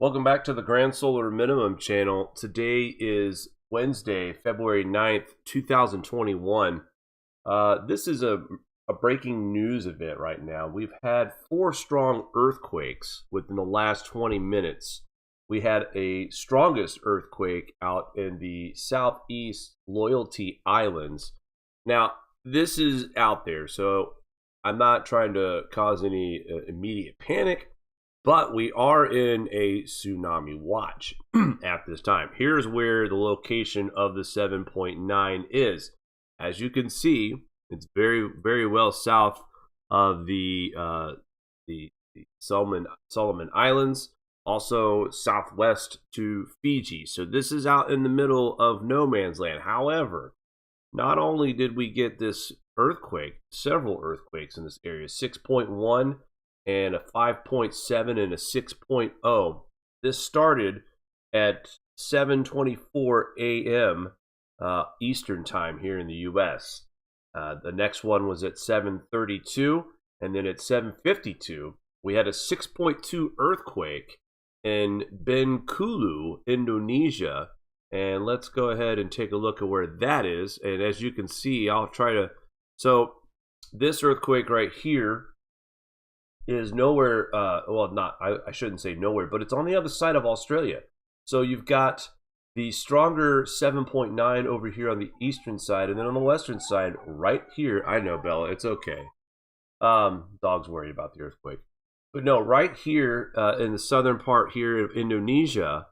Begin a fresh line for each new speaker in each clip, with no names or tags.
Welcome back to the Grand Solar Minimum channel. Today is Wednesday, February 9th, 2021. This is a breaking news event right now. We've had 4 strong earthquakes within the last 20 minutes. We had a strongest earthquake out in the southeast Loyalty Islands. Now, this is out there, so I'm not trying to cause any immediate panic. But we are in a tsunami watch at this time. Here's where the location of the 7.9 is. As you can see, it's very, very well south of the Solomon Islands, also southwest to Fiji. So this is out in the middle of no man's land. However, not only did we get this earthquake, several earthquakes in this area, 6.1, and a 5.7 and a 6.0. This started at 7:24 a.m. Eastern time here in the U.S. The next one was at 7:32, and then at 7:52, we had a 6.2 earthquake in Bengkulu, Indonesia. And let's go ahead and take a look at where that is. And as you can see, I'll try to... So this earthquake right here is nowhere, well, not, I shouldn't say nowhere, but it's on the other side of Australia. So you've got the stronger 7.9 over here on the eastern side, and then on the western side, right here, I know, Bella, it's okay. Dog's worried about the earthquake. But no, right here in the southern part here of Indonesia,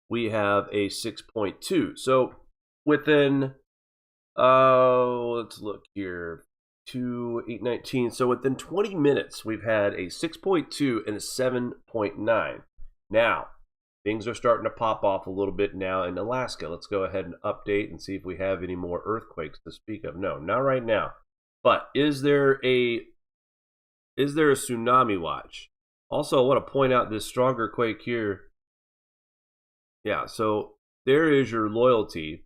we have a 6.2. So within, let's look here. 819. So within 20 minutes, we've had a 6.2 and a 7.9. Now, things are starting to pop off a little bit now in Alaska. Let's go ahead and update and see if we have any more earthquakes to speak of. No, not right now. But is there a tsunami watch? Also, I want to point out this stronger quake here. Yeah, so there is your Loyalty.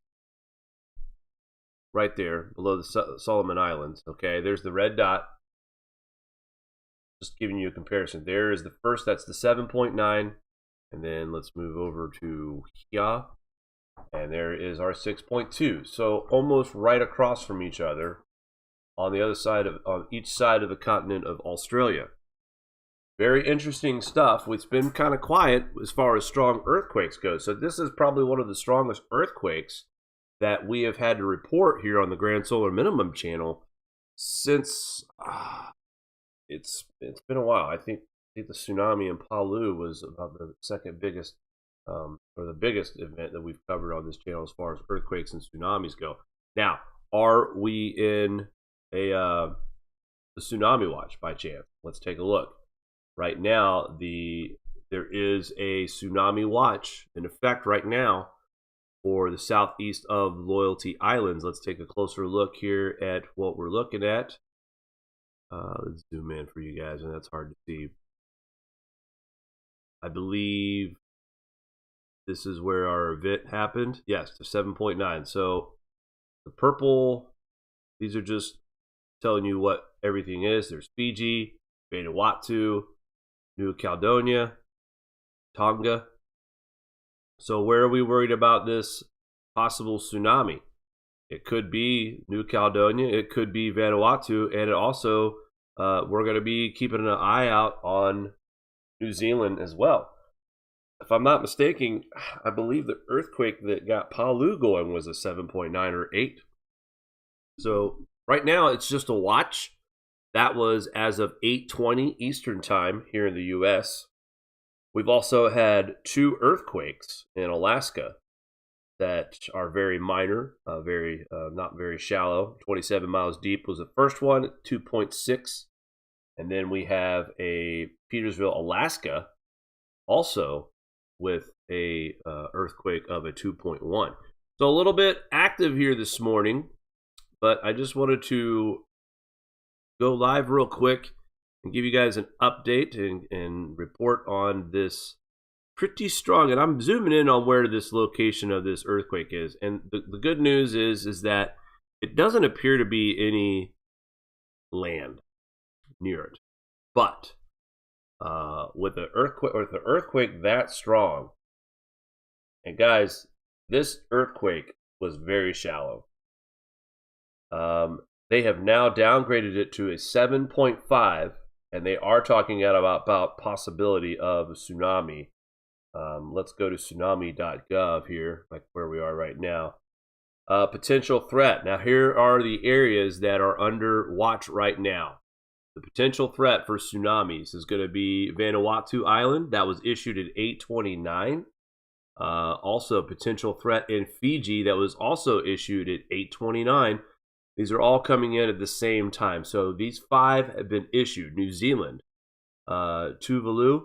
Right there, below the Solomon Islands. Okay, there's the red dot. Just giving you a comparison. There is the first, that's the 7.9. And then let's move over to here. And there is our 6.2. So almost right across from each other on the other side of, on each side of the continent of Australia. Very interesting stuff. It's been kind of quiet as far as strong earthquakes go. So this is probably one of the strongest earthquakes that we have had to report here on the Grand Solar Minimum channel since it's been a while. I think the tsunami in Palu was about the second biggest or the biggest event that we've covered on this channel as far as earthquakes and tsunamis go. Now, are we in a tsunami watch by chance? Let's take a look. Right now, there is a tsunami watch in effect right now for the southeast of Loyalty Islands. Let's take a closer look here at what we're looking at. Let's zoom in for you guys, and that's hard to see. I believe this is where our event happened. Yes, the 7.9. So the purple, these are just telling you what everything is. There's Fiji, Vanuatu, New Caledonia, Tonga. So where are we worried about this possible tsunami? It could be New Caledonia, it could be Vanuatu, and it also, we're going to be keeping an eye out on New Zealand as well. If I'm not mistaken, I believe the earthquake that got Palu going was a 7.9 or 8. So right now it's just a watch. That was as of 8:20 Eastern time here in the U.S. We've also had 2 earthquakes in Alaska that are very minor, not very shallow. 27 miles deep was the first one, 2.6. And then we have a Petersville, Alaska, also with a earthquake of a 2.1. So a little bit active here this morning, but I just wanted to go live real quick and give you guys an update and report on this pretty strong, and I'm zooming in on where this location of this earthquake is. And the good news is that it doesn't appear to be any land near it, but with an earthquake that strong. And guys, this earthquake was very shallow. They have now downgraded it to a 7.5, and they are talking about possibility of a tsunami. Let's go to tsunami.gov here, like where we are right now. Potential threat. Now here are the areas that are under watch right now. The potential threat for tsunamis is going to be Vanuatu Island. That was issued at 8:29. Also, potential threat in Fiji that was also issued at 8:29. These are all coming in at the same time. So these 5 have been issued. New Zealand, Tuvalu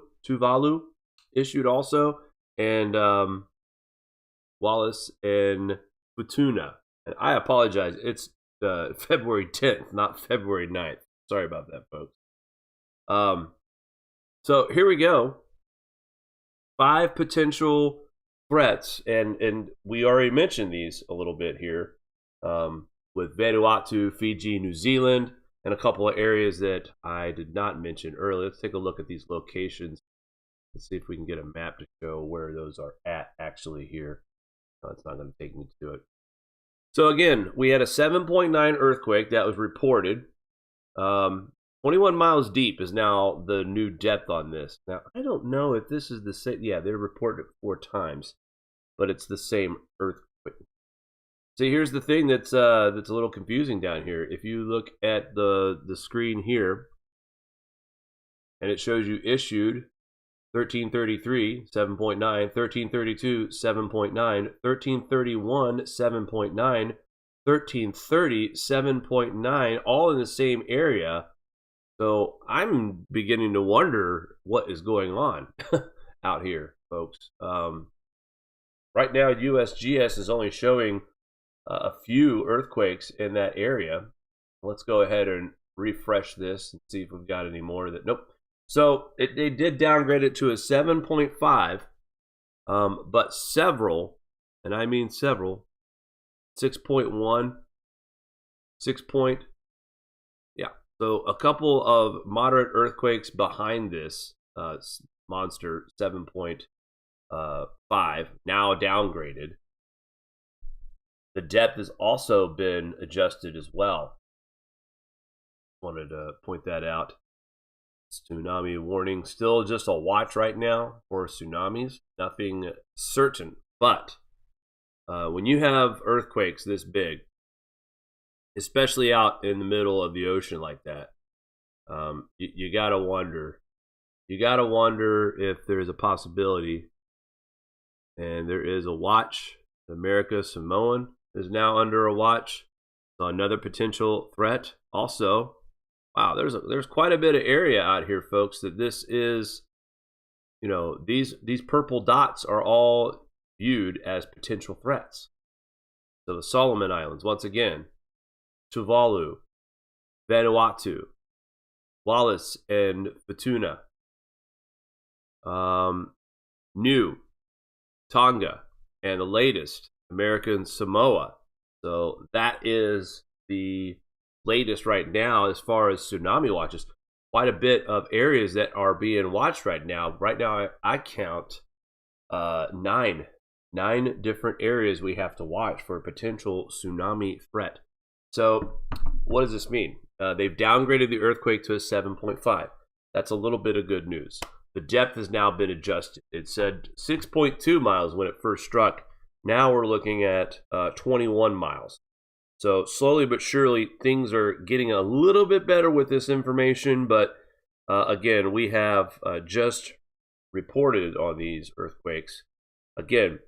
issued also, and Wallis and Futuna. And I apologize. It's February 10th, not February 9th. Sorry about that, folks. So here we go. 5 potential threats, and we already mentioned these a little bit here, with Vanuatu, Fiji, New Zealand, and a couple of areas that I did not mention earlier. Let's take a look at these locations. Let's see if we can get a map to show where those are at actually here. No, it's not going to take me to it. So again, we had a 7.9 earthquake that was reported. 21 miles deep is now the new depth on this. Now, I don't know if this is the same. Yeah, they reported it 4 times, but it's the same earthquake. See, here's the thing that's a little confusing down here. If you look at the screen here, and it shows you issued 1333, 7.9, 1332, 7.9, 1331, 7.9, 1330, 7.9, all in the same area. So I'm beginning to wonder what is going on out here, folks. Right now, USGS is only showing a few earthquakes in that area. Let's go ahead and refresh this and see if we've got any more. Nope. So they did downgrade it to a 7.5, but several, and I mean several, 6.1, 6 point, yeah. So a couple of moderate earthquakes behind this monster 7.5, now downgraded. The depth has also been adjusted as well. Wanted to point that out. Tsunami warning, still just a watch right now for tsunamis. Nothing certain, but when you have earthquakes this big, especially out in the middle of the ocean like that, you gotta wonder. You gotta wonder if there's a possibility, and there is a watch. America Samoan is now under a watch. So another potential threat. Also, wow, there's quite a bit of area out here, folks, that this is, you know, these purple dots are all viewed as potential threats. So the Solomon Islands, once again, Tuvalu, Vanuatu, Wallis and Futuna, New, Tonga, and the latest, American Samoa. So that is the latest right now as far as tsunami watches. Quite a bit of areas that are being watched right now. Right now, I count nine different areas we have to watch for a potential tsunami threat. So what does this mean? They've downgraded the earthquake to a 7.5. That's a little bit of good news. The depth has now been adjusted. It said 6.2 miles when it first struck. Now we're looking at 21 miles. So slowly but surely, things are getting a little bit better with this information. But again, we have just reported on these earthquakes. Again,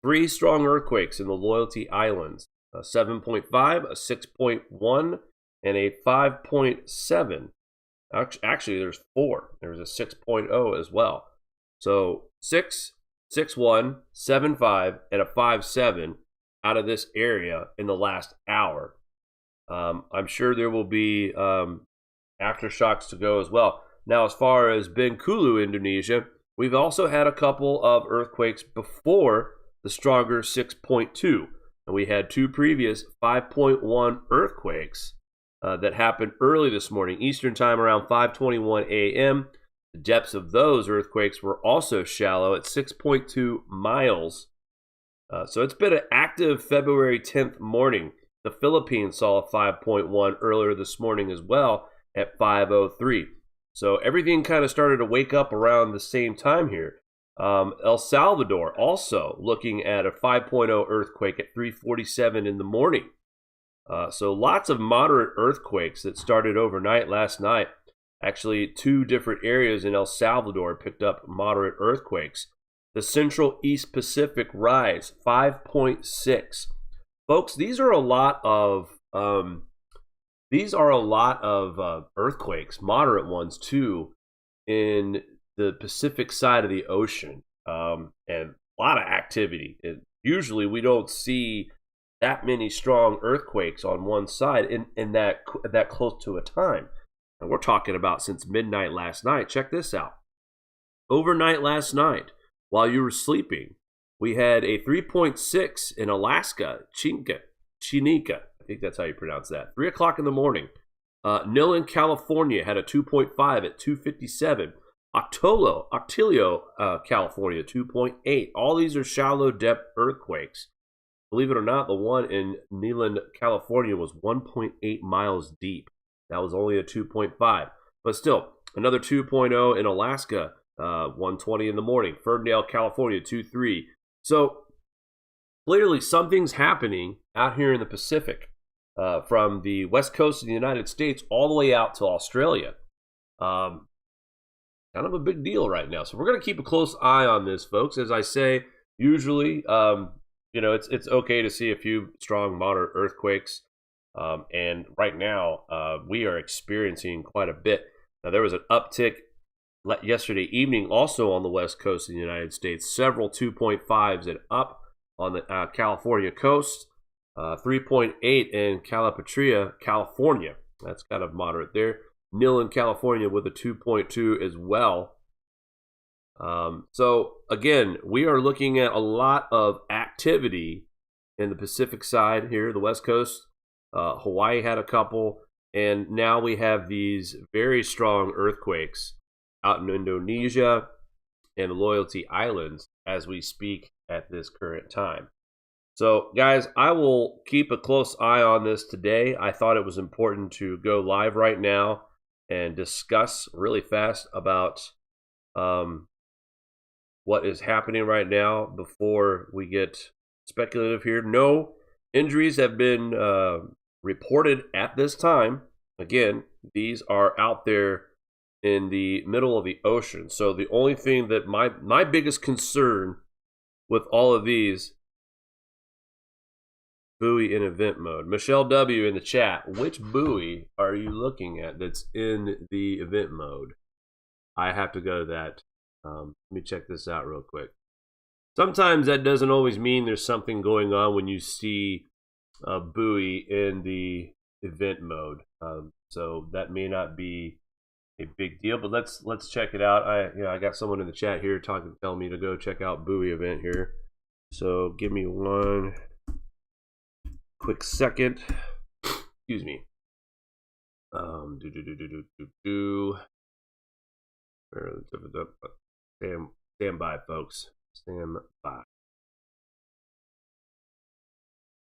3 strong earthquakes in the Loyalty Islands. A 7.5, a 6.1, and a 5.7. Actually, there's 4. There's a 6.0 as well. So 6, 6.1, 7.5, and a 5.7 out of this area in the last hour. I'm sure there will be aftershocks to go as well. Now, as far as Bengkulu, Indonesia, we've also had a couple of earthquakes before the stronger 6.2. And we had 2 previous 5.1 earthquakes that happened early this morning, Eastern time around 5:21 a.m. The depths of those earthquakes were also shallow at 6.2 miles. So it's been an active February 10th morning. The Philippines saw a 5.1 earlier this morning as well at 5:03. So everything kind of started to wake up around the same time here. El Salvador also looking at a 5.0 earthquake at 3:47 in the morning. So lots of moderate earthquakes that started overnight last night. Actually, 2 different areas in El Salvador picked up moderate earthquakes. The Central East Pacific rise, 5.6. Folks, these are a lot of earthquakes, moderate ones too, in the Pacific side of the ocean, and a lot of activity. Usually, we don't see that many strong earthquakes on one side in that close to a time. And we're talking about since midnight last night. Check this out. Overnight last night, while you were sleeping, we had a 3.6 in Alaska, Chinika. I think that's how you pronounce that. 3 o'clock in the morning. Nil, California had a 2.5 at 2:57. Octilio, California, 2.8. All these are shallow depth earthquakes. Believe it or not, the one in Newland, California was 1.8 miles deep. That was only a 2.5. But still, another 2.0 in Alaska, 1:20 in the morning. Ferndale, California, 2.3. So clearly something's happening out here in the Pacific, from the west coast of the United States all the way out to Australia. Kind of a big deal right now. So we're going to keep a close eye on this, folks. As I say, usually, it's okay to see a few strong moderate earthquakes. And right now, we are experiencing quite a bit. Now, there was an uptick yesterday evening also on the west coast of the United States. Several 2.5s and up on the California coast. 3.8 in Calipatria, California. That's kind of moderate there. Nil in California with a 2.2 as well. So again, we are looking at a lot of activity in the Pacific side here, the west coast. Hawaii had a couple, and now we have these very strong earthquakes out in Indonesia and Loyalty Islands as we speak at this current time. So guys, I will keep a close eye on this today. I thought it was important to go live right now and discuss really fast about what is happening right now before we get speculative here. No injuries have been reported at this time. Again, these are out there in the middle of the ocean. So the only thing that my biggest concern with all of these, buoy in event mode. Michelle W in the chat, which buoy are you looking at that's in the event mode? I have to go to that. Let me check this out real quick. Sometimes that doesn't always mean there's something going on when you see a buoy in the event mode. So that may not be a big deal, but let's check it out. I got someone in the chat here telling me to go check out buoy event here. So give me one quick second. Excuse me. Stand by, folks. Stand by.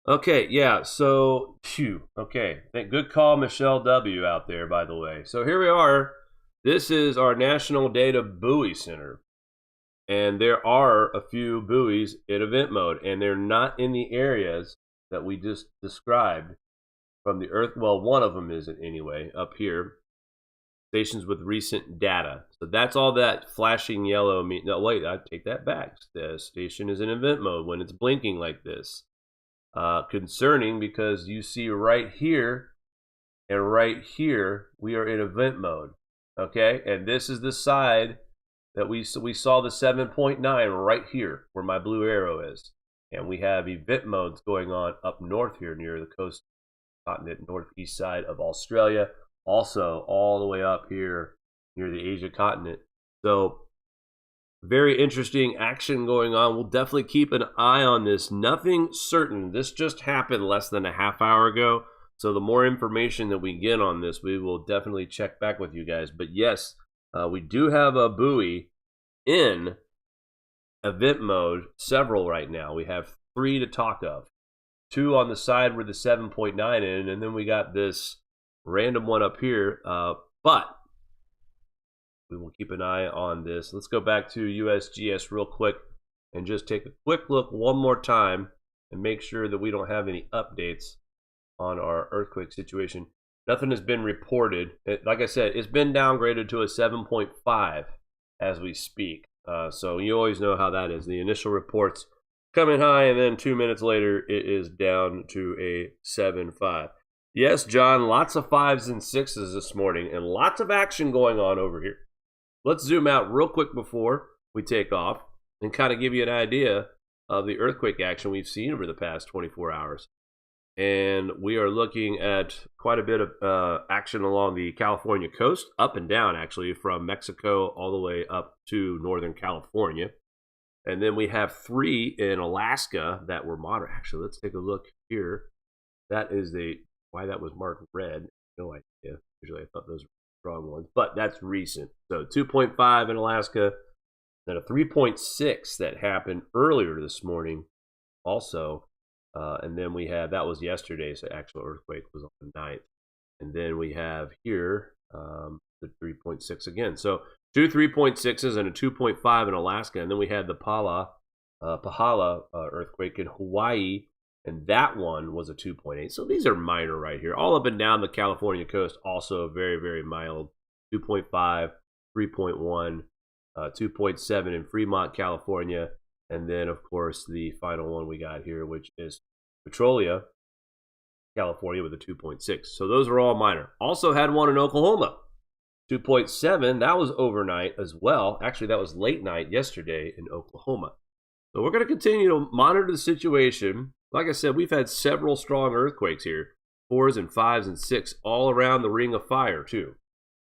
Okay, yeah, so, okay. Good call, Michelle W. out there, by the way. So here we are. This is our National Data Buoy Center. And there are a few buoys in event mode, and they're not in the areas that we just described from the Earth. Well, one of them isn't anyway, up here. Stations with recent data. So that's all that flashing yellow means. No, wait, I take that back. The station is in event mode when it's blinking like this. Concerning because you see right here and right here, we are in event mode. Okay, and this is the side that we saw the 7.9 right here where my blue arrow is. And we have event modes going on up north here near the coast continent, northeast side of Australia. Also, all the way up here near the Asia continent. So, very interesting action going on. We'll definitely keep an eye on this. Nothing certain. This just happened less than a half hour ago. So, the more information that we get on this, we will definitely check back with you guys. But yes, We do have a buoy in event mode, several right now. We have 3 to talk of. 2 on the side where the 7.9 in, and then we got this random one up here. But we will keep an eye on this. Let's go back to USGS real quick and just take a quick look one more time and make sure that we don't have any updates on our earthquake situation. Nothing has been reported. Like I said, it's been downgraded to a 7.5 as we speak. So you always know how that is. The initial reports come in high, and then 2 minutes later, it is down to a 7.5. Yes, John, lots of 5s and 6s this morning, and lots of action going on over here. Let's zoom out real quick before we take off and kind of give you an idea of the earthquake action we've seen over the past 24 hours. And we are looking at quite a bit of action along the California coast, up and down actually, from Mexico all the way up to Northern California. And then we have 3 in Alaska that were moderate. Actually, let's take a look here. That is why that was marked red. No idea. Usually I thought those were strong ones, but that's recent. So 2.5 in Alaska, then a 3.6 that happened earlier this morning also. And then we have, that was yesterday, so actual earthquake was on the 9th. And then we have here the 3.6 again. So 2 3.6s and a 2.5 in Alaska. And then we had the Pahala earthquake in Hawaii, and that one was a 2.8. So these are minor right here. All up and down the California coast, also very, very mild. 2.5, 3.1, 2.7 in Fremont, California. And then, of course, the final one we got here, which is Petrolia, California, with a 2.6. So those are all minor. Also had one in Oklahoma, 2.7. That was overnight as well. Actually, that was late night yesterday in Oklahoma. So we're going to continue to monitor the situation. Like I said, we've had several strong earthquakes here, 4s and 5s and 6, all around the Ring of Fire, too.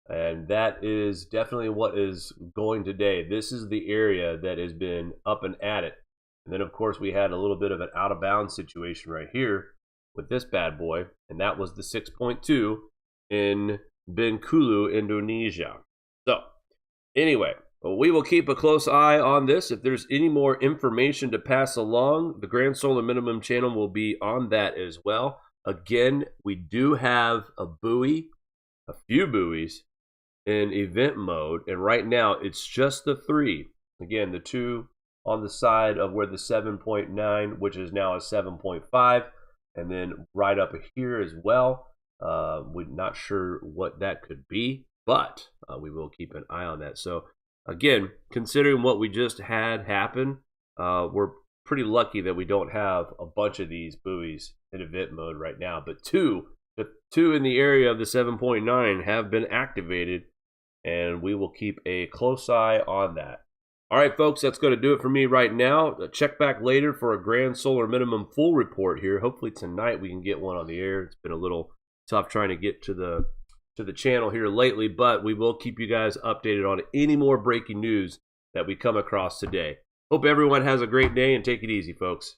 And that is definitely what is going today. This is the area that has been up and at it. And then, of course, we had a little bit of an out-of-bounds situation right here with this bad boy, and that was the 6.2 in Bengkulu, Indonesia. So, anyway, we will keep a close eye on this. If there's any more information to pass along, the Grand Solar Minimum channel will be on that as well. Again, we do have a buoy, a few buoys, in event mode, and right now it's just the 3. Again, the 2 on the side of where the 7.9, which is now a 7.5, and then right up here as well. We're not sure what that could be, but we will keep an eye on that. So again, considering what we just had happen, we're pretty lucky that we don't have a bunch of these buoys in event mode right now, but the two in the area of the 7.9 have been activated, and we will keep a close eye on that. All right, folks, that's going to do it for me right now. Check back later for a Grand Solar Minimum full report here. Hopefully tonight we can get one on the air. It's been a little tough trying to get to the channel here lately, but we will keep you guys updated on any more breaking news that we come across today. Hope everyone has a great day, and take it easy, folks.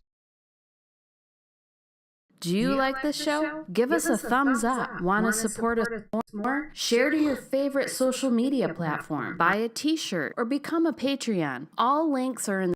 Do you like this show? Give us a thumbs up. Want to support us more? Share to your favorite social media platform. Buy a t-shirt or become a Patreon. All links are in